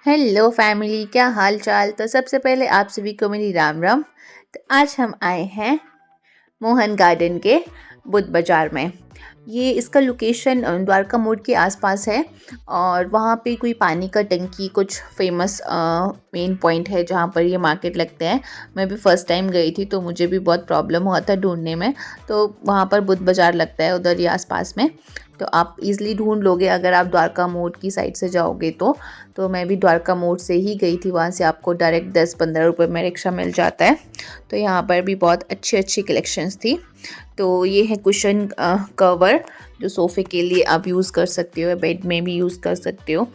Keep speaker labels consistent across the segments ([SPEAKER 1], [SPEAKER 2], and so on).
[SPEAKER 1] Hello family, क्या हाल चाल। तो सबसे पहले आप सभी को मेरी राम राम। तो आज हम आए हैं मोहन गार्डन के बुद्ध बाज़ार में। ये इसका लोकेशन द्वारका मोड़ के आसपास है और वहाँ पे कोई पानी का टंकी कुछ फेमस मेन पॉइंट है जहाँ पर ये मार्केट लगते हैं। मैं भी फ़र्स्ट टाइम गई थी तो मुझे भी बहुत प्रॉब्लम हुआ था ढूंढने में। तो वहाँ पर बुद्ध बाज़ार लगता है उधर ही आसपास में, तो आप इज़िली ढूंढ लोगे अगर आप द्वारका मोड़ की साइड से जाओगे तो मैं भी द्वारका मोड़ से ही गई थी। वहाँ से आपको डायरेक्ट 10-15 रुपये में रिक्शा मिल जाता है। तो यहाँ पर भी बहुत अच्छी अच्छी कलेक्शंस थी। तो ये है कुशन कवर जो सोफ़े के लिए आप यूज़ कर सकते हो, बेड में भी यूज़ कर सकते हो।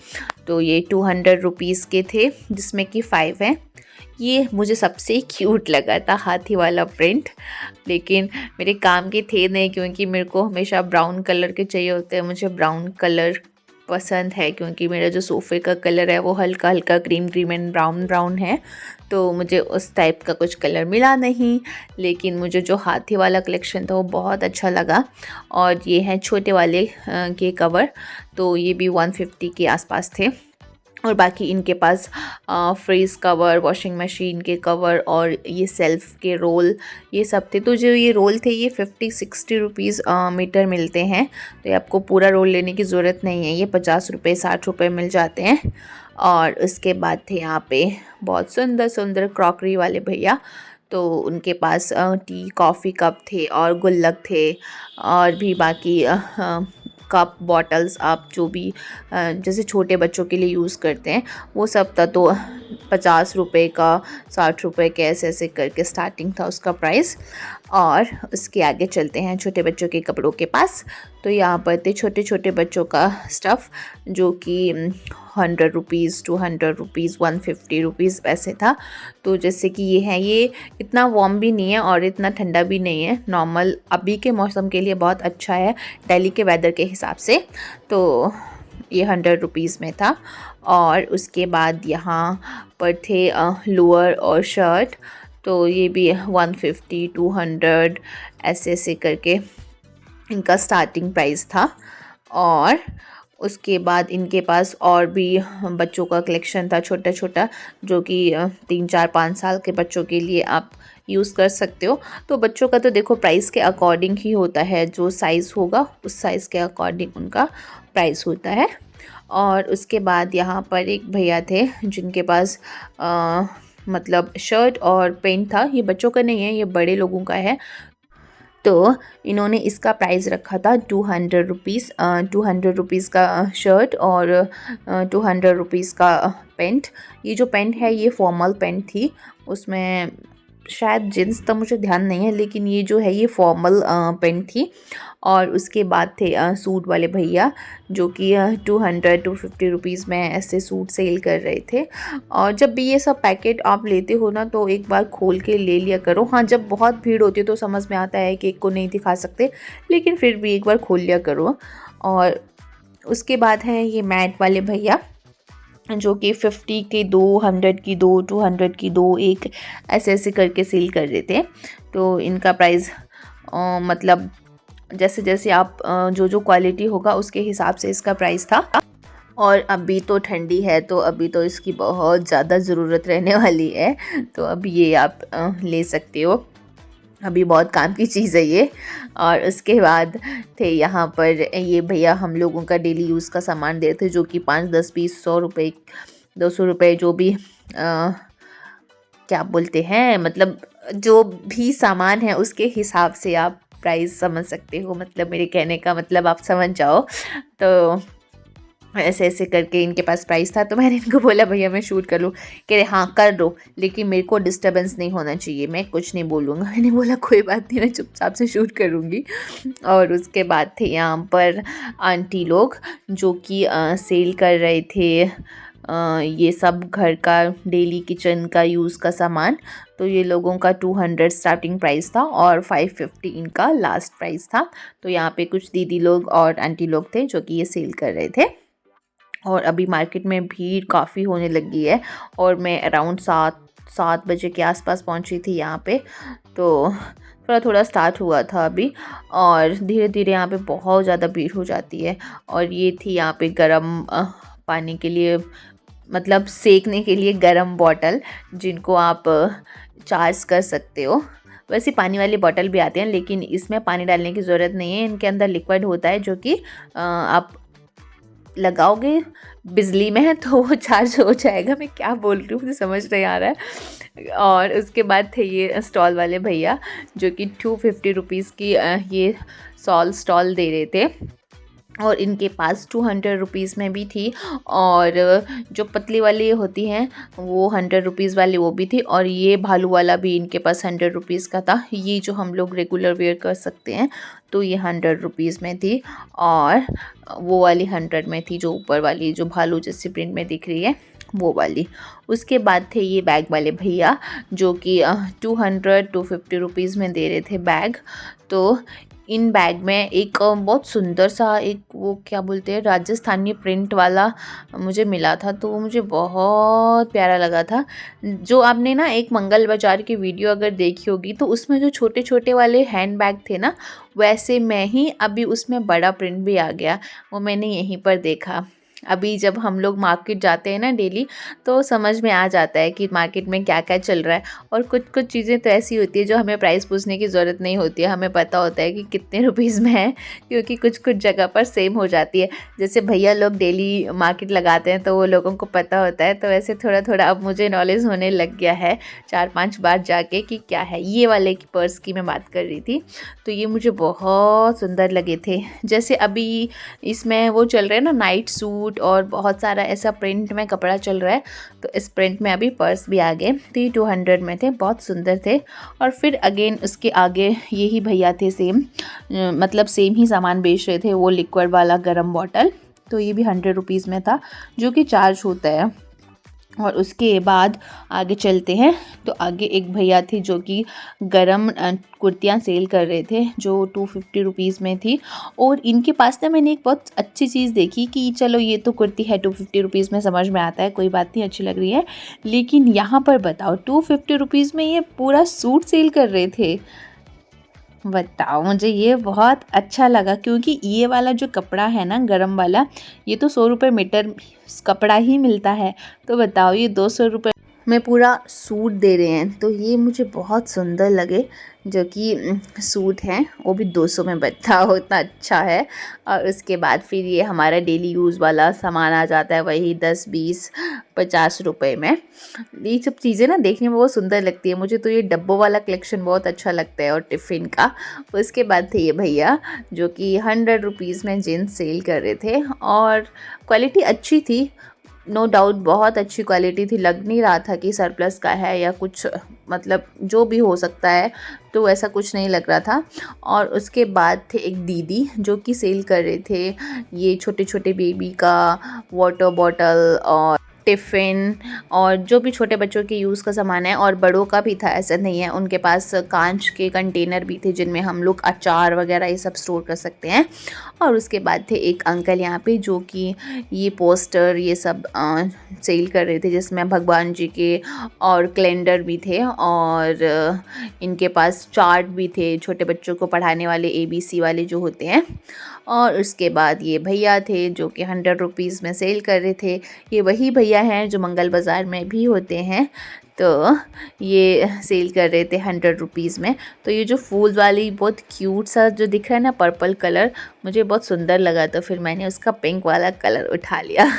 [SPEAKER 1] तो ये 200 रुपीज़ के थे जिसमें कि 5 हैं। ये मुझे सबसे क्यूट लगा था, हाथी वाला प्रिंट, लेकिन मेरे काम के थे नहीं क्योंकि मेरे को हमेशा ब्राउन कलर के चाहिए होते हैं। मुझे ब्राउन कलर पसंद है क्योंकि मेरा जो सोफ़े का कलर है वो हल्का हल्का cream cream and brown brown है। तो मुझे उस टाइप का कुछ कलर मिला नहीं, लेकिन मुझे जो हाथी वाला कलेक्शन था वो बहुत अच्छा लगा। और ये हैं छोटे वाले के कवर, तो ये भी 150 के आसपास थे। और बाकी इनके पास फ्रीज़ कवर, वॉशिंग मशीन के कवर और ये सेल्फ़ के रोल ये सब थे। तो जो ये रोल थे ये 50-60 रुपीज़ मीटर मिलते हैं। तो ये आपको पूरा रोल लेने की ज़रूरत नहीं है, ये 50 रुपये 60 रुपये मिल जाते हैं। और उसके बाद थे यहाँ पे बहुत सुंदर सुंदर क्रॉकरी वाले भैया। तो उनके पास टी कॉफ़ी कप थे और गुल्लक थे और भी बाकी कप बॉटल्स आप जो भी जैसे छोटे बच्चों के लिए यूज़ करते हैं वो सब था। तो 50 रुपये का, 60 रुपये के ऐसे ऐसे करके स्टार्टिंग था उसका प्राइस। और उसके आगे चलते हैं छोटे बच्चों के कपड़ों के पास। तो यहाँ पर थे छोटे छोटे बच्चों का स्टफ़ जो कि 100 रुपीज़, 200 रुपीज़, 150 रुपीज़ ऐसे था। तो जैसे कि ये है, ये इतना वार्म भी नहीं है और इतना ठंडा भी नहीं है, नॉर्मल अभी के मौसम के लिए बहुत अच्छा है दिल्ली के वेदर के हिसाब से। तो ये 100 रुपीज़ में था। और उसके बाद यहाँ पर थे लोअर और शर्ट, तो ये भी 150, 200 ऐसे ऐसे करके इनका स्टार्टिंग प्राइस था। और उसके बाद इनके पास और भी बच्चों का कलेक्शन था छोटा छोटा, जो कि 3-4-5 साल के बच्चों के लिए आप यूज़ कर सकते हो। तो बच्चों का तो देखो प्राइस के अकॉर्डिंग ही होता है, जो साइज़ होगा उस साइज़ के अकॉर्डिंग उनका प्राइस होता है। और उसके बाद यहाँ पर एक भैया थे जिनके पास मतलब शर्ट और पेंट था। ये बच्चों का नहीं है, ये बड़े लोगों का है। तो इन्होंने इसका प्राइस रखा था 200 रुपीज़, 200 रुपीज़ का शर्ट और 200 रुपीज़ का पेंट। ये जो पेंट है ये फॉर्मल पेंट थी, उसमें शायद जींस तो मुझे ध्यान नहीं है, लेकिन ये जो है ये फॉर्मल पेंट थी। और उसके बाद थे सूट वाले भैया जो कि 200-250 रुपीज़ में ऐसे सूट सेल कर रहे थे। और जब भी ये सब पैकेट आप लेते हो ना तो एक बार खोल के ले लिया करो। हाँ, जब बहुत भीड़ होती है तो समझ में आता है कि एक को नहीं दिखा सकते, लेकिन फिर भी एक बार खोल लिया करो। और उसके बाद है ये मैट वाले भैया जो कि 50 की 2, 100 की 2, 200 की 2, एक ऐसे ऐसे करके सेल कर रहे थे। तो इनका प्राइस मतलब जैसे जैसे आप जो जो क्वालिटी होगा उसके हिसाब से इसका प्राइस था। और अभी तो ठंडी है तो अभी तो इसकी बहुत ज़्यादा ज़रूरत रहने वाली है, तो अभी ये आप ले सकते हो, अभी बहुत काम की चीज़ है ये। और उसके बाद थे यहाँ पर ये भैया हम लोगों का डेली यूज़ का सामान दे रहे थे, जो कि 5, 10, 20, 100 रुपये, 200 रुपये जो भी क्या बोलते हैं, मतलब जो भी सामान है उसके हिसाब से आप प्राइस समझ सकते हो। मतलब मेरे कहने का मतलब आप समझ जाओ। तो ऐसे ऐसे करके इनके पास प्राइस था। तो मैंने इनको बोला भैया मैं शूट कर लूँ, कह रहे हाँ कर दो, लेकिन मेरे को डिस्टर्बेंस नहीं होना चाहिए, मैं कुछ नहीं बोलूँगा। मैंने बोला कोई बात नहीं, मैं चुपचाप से शूट करूँगी। और उसके बाद थे यहाँ पर आंटी लोग जो कि सेल कर रहे थे ये सब घर का डेली किचन का यूज़ का सामान। तो ये लोगों का 200 स्टार्टिंग प्राइस था और 550 इनका लास्ट प्राइस था। तो यहाँ पे कुछ दीदी लोग और आंटी लोग थे जो कि ये सेल कर रहे थे। और अभी मार्केट में भीड़ काफ़ी होने लगी है और मैं अराउंड 7 बजे के आसपास पहुंची थी यहाँ पे। तो थोड़ा थोड़ा स्टार्ट हुआ था अभी, और धीरे धीरे यहाँ पे बहुत ज़्यादा भीड़ हो जाती है। और ये थी यहाँ पे गर्म पानी के लिए मतलब सेकने के लिए गरम बॉटल, जिनको आप चार्ज कर सकते हो। वैसे पानी वाली बॉटल भी आते हैं, लेकिन इसमें पानी डालने की ज़रूरत नहीं है। इनके अंदर लिक्विड होता है जो कि आप लगाओगे बिजली में तो वो चार्ज हो जाएगा। मैं क्या बोल रही हूँ मुझे समझ नहीं आ रहा है। और उसके बाद थे ये स्टॉल वाले भैया जो कि 250 रुपीज़ की ये स्टॉल दे रहे थे, और इनके पास 200 रुपीज़ में भी थी, और जो पतली वाली होती हैं वो 100 रुपीज़ वाली वो भी थी, और ये भालू वाला भी इनके पास 100 रुपीज़ का था। ये जो हम लोग रेगुलर वेयर कर सकते हैं तो ये 100 रुपीज़ में थी, और वो वाली 100 में थी, जो ऊपर वाली जो भालू जैसी प्रिंट में दिख रही है वो वाली। उसके बाद थे ये बैग वाले भैया जो कि 250 रुपीज़ में दे रहे थे बैग। तो इन बैग में एक बहुत सुंदर सा एक वो क्या बोलते हैं राजस्थानी प्रिंट वाला मुझे मिला था, तो वो मुझे बहुत प्यारा लगा था। जो आपने ना एक मंगल बाज़ार की वीडियो अगर देखी होगी तो उसमें जो छोटे छोटे वाले हैंड बैग थे ना, वैसे में ही अभी उसमें बड़ा प्रिंट भी आ गया। वो मैंने यहीं पर देखा। अभी जब हम लोग मार्केट जाते हैं ना डेली, तो समझ में आ जाता है कि मार्केट में क्या क्या चल रहा है। और कुछ कुछ चीज़ें तो ऐसी होती है जो हमें प्राइस पूछने की ज़रूरत नहीं होती है, हमें पता होता है कि कितने रुपीज़ में है, क्योंकि कुछ कुछ जगह पर सेम हो जाती है। जैसे भैया लोग डेली मार्केट लगाते हैं तो वो लोगों को पता होता है, तो वैसे थोड़ा थोड़ा अब मुझे नॉलेज होने लग गया है 4-5 बार जाके कि क्या है। ये वाले की पर्स की मैं बात कर रही थी, तो ये मुझे बहुत सुंदर लगे थे। जैसे अभी इसमें वो चल रहा है ना नाइट सूट, और बहुत सारा ऐसा प्रिंट में कपड़ा चल रहा है, तो इस प्रिंट में अभी पर्स भी आ गए थे। 200 में थे, बहुत सुंदर थे। और फिर अगेन उसके आगे यही भैया थे सेम, मतलब सेम ही सामान बेच रहे थे। वो लिक्विड वाला गरम बॉटल, तो ये भी 100 रुपीज़ में था, जो कि चार्ज होता है। और उसके बाद आगे चलते हैं, तो आगे एक भैया थे जो कि गरम कुर्तियाँ सेल कर रहे थे, जो 250 रुपीज़ में थी। और इनके पास ना मैंने एक बहुत अच्छी चीज़ देखी कि चलो ये तो कुर्ती है 250 रुपीज़ में, समझ में आता है, कोई बात नहीं, अच्छी लग रही है। लेकिन यहाँ पर बताओ 250 रुपीज़ में ये पूरा सूट सेल कर रहे थे। बताओ, मुझे ये बहुत अच्छा लगा, क्योंकि ये वाला जो कपड़ा है ना गरम वाला, ये तो 100 रुपये मीटर कपड़ा ही मिलता है। तो बताओ ये 200 रुपये में पूरा सूट दे रहे हैं, तो ये मुझे बहुत सुंदर लगे। जो कि सूट है वो भी 200 में बचा हो, इतना अच्छा है। और उसके बाद फिर ये हमारा डेली यूज़ वाला सामान आ जाता है, वही 10, 20, 50 रुपए में। ये सब चीज़ें ना देखने में बहुत सुंदर लगती है मुझे, तो ये डब्बों वाला कलेक्शन बहुत अच्छा लगता है, और टिफ़िन का। उसके बाद थे ये भैया जो कि 100 रुपीज़ में जीन्स सेल कर रहे थे, और क्वालिटी अच्छी थी, नो डाउट बहुत अच्छी क्वालिटी थी। लग नहीं रहा था कि सरप्लस का है या कुछ, मतलब जो भी हो सकता है, तो ऐसा कुछ नहीं लग रहा था। और उसके बाद थे एक दीदी जो कि सेल कर रहे थे ये छोटे छोटे बेबी का वाटर बॉटल और टिफ़िन, और जो भी छोटे बच्चों के यूज़ का सामान है, और बड़ों का भी था, ऐसा नहीं है। उनके पास कांच के कंटेनर भी थे जिनमें हम लोग अचार वगैरह ये सब स्टोर कर सकते हैं। और उसके बाद थे एक अंकल यहाँ पे जो कि ये पोस्टर ये सब सेल कर रहे थे, जिसमें भगवान जी के और कैलेंडर भी थे, और इनके पास चार्ट भी थे छोटे बच्चों को पढ़ाने वाले, ABC वाले जो होते हैं। और उसके बाद ये भैया थे जो कि 100 रुपीज़ में सेल कर रहे थे। ये वही भैया हैं जो मंगल बाज़ार में भी होते हैं, तो ये सेल कर रहे थे 100 रुपीज़ में। तो ये जो फूल वाली बहुत क्यूट सा जो दिख रहा है ना पर्पल कलर, मुझे बहुत सुंदर लगा, तो फिर मैंने उसका पिंक वाला कलर उठा लिया।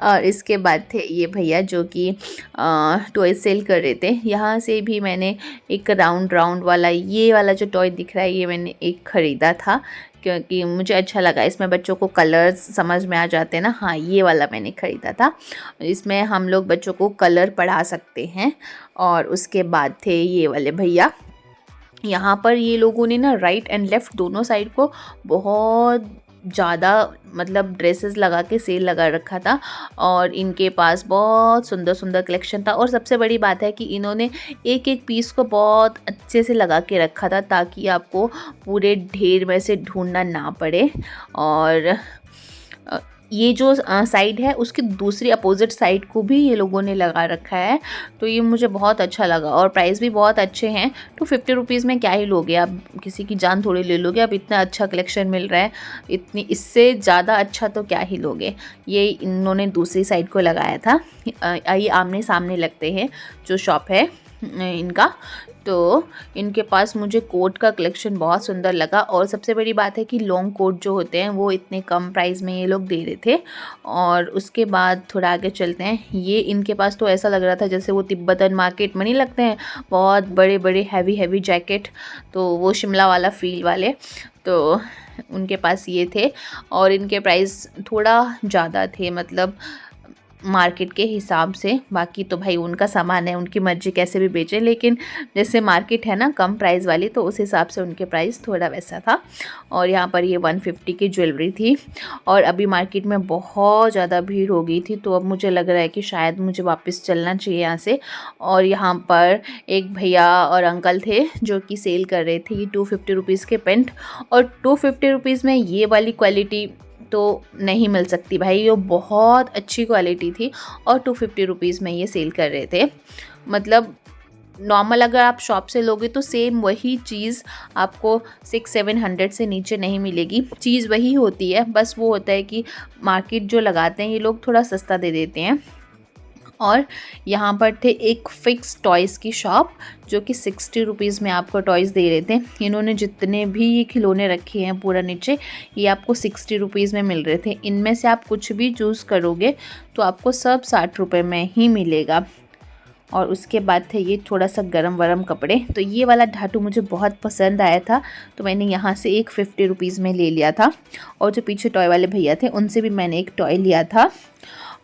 [SPEAKER 1] और इसके बाद थे ये भैया जो कि टॉय सेल कर रहे थे। यहाँ से भी मैंने एक राउंड राउंड वाला ये वाला जो टॉय दिख रहा है, ये मैंने एक ख़रीदा था क्योंकि मुझे अच्छा लगा। इसमें बच्चों को कलर्स समझ में आ जाते हैं ना। हाँ, ये वाला मैंने ख़रीदा था। इसमें हम लोग बच्चों को कलर पढ़ा सकते हैं। और उसके बाद थे ये वाले भैया, यहाँ पर ये लोगों ने ना राइट एंड लेफ़्ट दोनों साइड को बहुत ज़्यादा मतलब ड्रेसेस लगा के सेल लगा रखा था, और इनके पास बहुत सुंदर सुंदर कलेक्शन था। और सबसे बड़ी बात है कि इन्होंने एक एक पीस को बहुत अच्छे से लगा के रखा था ताकि आपको पूरे ढेर में से ढूंढना ना पड़े। और ये जो साइड है उसकी दूसरी अपोजिट साइड को भी ये लोगों ने लगा रखा है, तो ये मुझे बहुत अच्छा लगा और प्राइस भी बहुत अच्छे हैं। 250 में क्या ही लोगे आप, किसी की जान थोड़ी ले लोगे, अब इतना अच्छा कलेक्शन मिल रहा है, इतनी इससे ज़्यादा अच्छा तो क्या ही लोगे। ये इन्होंने दूसरी साइड को लगाया था। आइए आमने सामने लगते हैं जो शॉप है इनका। तो इनके पास मुझे कोट का कलेक्शन बहुत सुंदर लगा और सबसे बड़ी बात है कि लॉन्ग कोट जो होते हैं वो इतने कम प्राइस में ये लोग दे रहे थे। और उसके बाद थोड़ा आगे चलते हैं, ये इनके पास तो ऐसा लग रहा था जैसे वो तिब्बतन मार्केट में नहीं लगते हैं बहुत बड़े बड़े हैवी जैकेट, तो वो शिमला वाला फील वाले, तो उनके पास ये थे और इनके प्राइस थोड़ा ज़्यादा थे, मतलब मार्केट के हिसाब से। बाकी तो भाई उनका सामान है, उनकी मर्जी कैसे भी बेचें, लेकिन जैसे मार्केट है ना कम प्राइस वाली, तो उस हिसाब से उनके प्राइस थोड़ा वैसा था। और यहाँ पर ये 150 की ज्वेलरी थी और अभी मार्केट में बहुत ज़्यादा भीड़ हो गई थी, तो अब मुझे लग रहा है कि शायद मुझे वापस चलना चाहिए यहाँ से। और यहाँ पर एक भैया और अंकल थे जो कि सेल कर रहे थे 250 रुपीज़ के पेंट, और 250 रुपीज़ में ये वाली क्वालिटी तो नहीं मिल सकती भाई, ये बहुत अच्छी क्वालिटी थी और 250 रुपीज़ में ये सेल कर रहे थे। मतलब नॉर्मल अगर आप शॉप से लोगे तो सेम वही चीज़ आपको 600-700 से नीचे नहीं मिलेगी, चीज़ वही होती है, बस वो होता है कि मार्केट जो लगाते हैं ये लोग थोड़ा सस्ता दे देते हैं। और यहाँ पर थे एक फ़िक्स टॉयज़ की शॉप जो कि 60 रुपीज़ में आपको टॉयज़ दे रहे थे। इन्होंने जितने भी ये खिलौने रखे हैं पूरा नीचे, ये आपको 60 रुपीज़ में मिल रहे थे। इनमें से आप कुछ भी चूज़ करोगे तो आपको सब 60 रुपये में ही मिलेगा। और उसके बाद थे ये थोड़ा सा गरम वरम कपड़े, तो ये वाला ढाटू मुझे बहुत पसंद आया था, तो मैंने यहाँ से एक 50 रुपीज़ में ले लिया था। और जो पीछे टॉय वाले भैया थे उनसे भी मैंने एक टॉय लिया था।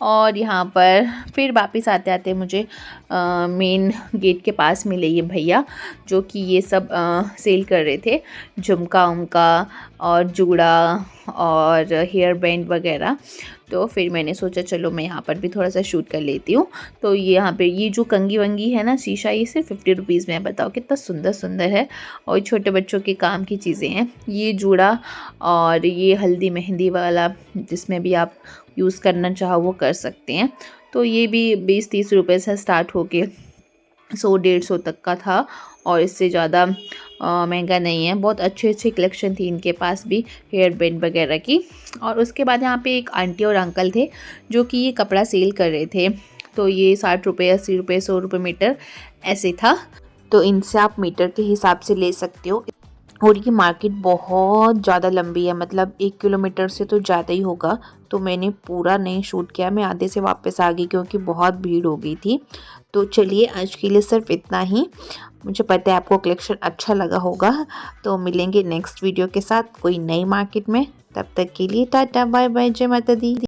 [SPEAKER 1] और यहाँ पर फिर वापस आते आते मुझे मेन गेट के पास मिले ये भैया जो कि ये सब सेल कर रहे थे, झुमका उमका और जूड़ा और हेयर बैंड वगैरह। तो फिर मैंने सोचा चलो मैं यहाँ पर भी थोड़ा सा शूट कर लेती हूँ। तो ये यहाँ पे ये जो कंगी वंगी है ना शीशा, ये सिर्फ 50 रुपीज़ में है। बताओ कितना सुंदर सुंदर है और छोटे बच्चों के काम की चीज़ें हैं। ये जूड़ा और ये हल्दी मेहंदी वाला जिसमें भी आप यूज़ करना चाहो वो कर सकते हैं। तो ये भी 20-30 रुपये से स्टार्ट होके 100-150 तक का था और इससे ज़्यादा महंगा नहीं है। बहुत अच्छी अच्छी कलेक्शन थी इनके पास भी हेयर बैंड वगैरह की। और उसके बाद यहाँ पे एक आंटी और अंकल थे जो कि ये कपड़ा सेल कर रहे थे, तो ये 60 रुपये 80 रुपये 100 रुपये मीटर ऐसे था, तो इनसे आप मीटर के हिसाब से ले सकते हो। और ये मार्केट बहुत ज़्यादा लंबी है, मतलब 1 किलोमीटर से तो ज़्यादा ही होगा, तो मैंने पूरा नहीं शूट किया, मैं आधे से वापस आ गई क्योंकि बहुत भीड़ हो गई थी। तो चलिए आज के लिए सिर्फ इतना ही। मुझे पता है आपको कलेक्शन अच्छा लगा होगा, तो मिलेंगे नेक्स्ट वीडियो के साथ कोई नई मार्केट में। तब तक के लिए टाटा बाय बाय, जय माता दी।